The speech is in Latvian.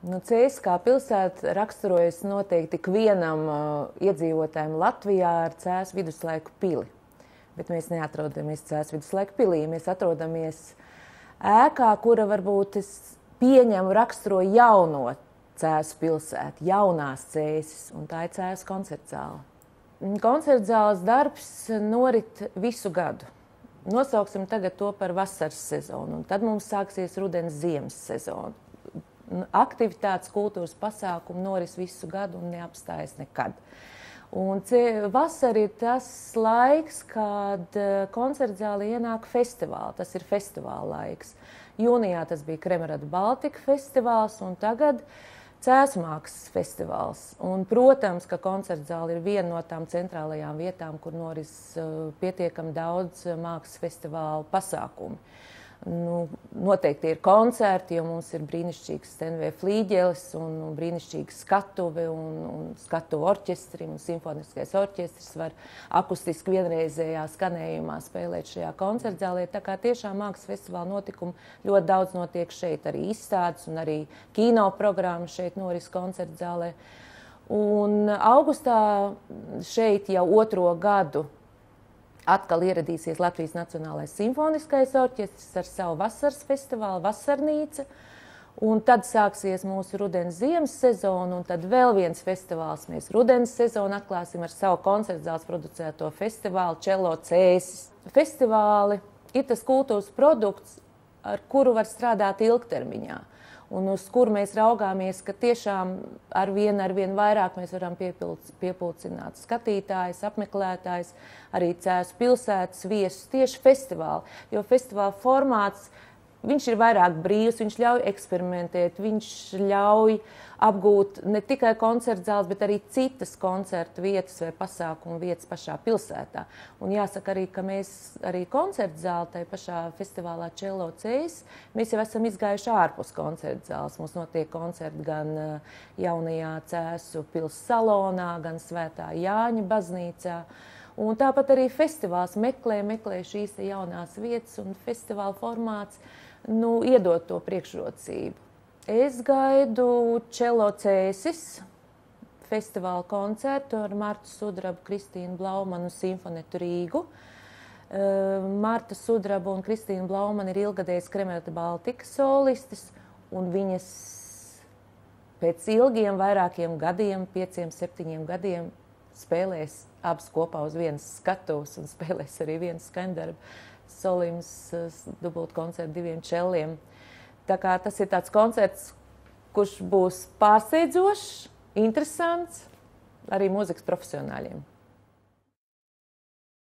Nu, Cēsis kā pilsēta raksturojas noteikti tik vienam iedzīvotājiem Latvijā ar Cēsu viduslaiku pili. Bet mēs neatrodamies Cēsu viduslaiku pilī. Mēs atrodamies ēkā, kura varbūt es pieņemu raksturo jauno Cēsu pilsētu, jaunās Cēsis, un tā ir Cēsu koncertzāle. Koncertzāles darbs norit visu gadu. Nosauksim tagad to par vasaras sezonu, un tad mums sāksies rudens ziemas sezona. Aktivitātes, kultūras pasākumi noris visu gadu un neapstājas nekad. Un vasara ir tas laiks, kad koncertzāle ienāk festivāli. Tas ir festivāla laiks. Jūnijā tas bija Kremerata Baltika festivāls un tagad Cēsu mākslas festivāls. Un, protams, ka koncertzāle ir viena no tām centrālajām vietām, kur noris pietiekami daudz mākslas festivālu pasākumu. Nu, noteikti ir koncerti, jo mums ir brīnišķīgs Stenvē flīģelis un brīnišķīga skatuve un skatuve orķestri. Un simfoniskais orķestris var akustiski vienreizējā skanējumā spēlēt šajā koncertzālē. Tā kā tiešām mākslas festivāla notikumi ļoti daudz notiek šeit, arī izstādes un arī kino programma šeit noris koncertzālē. Un augustā šeit jau otro gadu atkal ieradīsies Latvijas Nacionālais simfoniskais orķestris ar savu vasaras festivālu Vasarnīca. Un tad sāksies mūsu rudens ziemas sezona, un tad vēl viens festivāls. Mēs rudens sezonu atklāsim ar savu koncertzāles producēto festivālu Čelo Cēsis. Festivāli ir tas kultūras produkts, ar kuru var strādāt ilgtermiņā. Un uz kuru mēs raugāmies, ka tiešām arvien vairāk mēs varam piepulcināt skatītājus, apmeklētājus, arī Cēsu pilsētas viesus tieši festivāli. Jo festivāla formāts, viņš ir vairāk brīvs, viņš ļauj eksperimentēt, viņš ļauj apgūt ne tikai koncertzāles, bet arī citas koncertu vietas vai pasākumu vietas pašā pilsētā. Un jāsaka arī, ka mēs arī koncertzāli tai pašā festivālā Čelo Cēsis, mēs jau esam izgājuši ārpus koncertzāles. Mums notiek koncerti gan jaunajā Cēsu pils salonā, gan Svētā Jāņa baznīcā. Un tāpat arī festivāls meklē šīs jaunās vietas, un festivāla formāts iedod to priekšrocību. Es gaidu Čelo Cēsis festivāla koncertu ar Martu Sudrabu, Kristīnu Blaumanu, Simfonetu Rīgu. Marta Sudraba un Kristīna Blaumana ir ilgadējis Kremerata Baltika solistis, un viņas pēc ilgiem vairākiem gadiem, 5-7 gadiem, spēlēs abas kopā uz vienas skatuves un spēlēs arī vienu skaņdarbu. Solims dubult koncertu 2 čelliem. Tā kā tas ir tāds koncerts, kurš būs pārsteidzošs, interesants arī mūzikas profesionāļiem.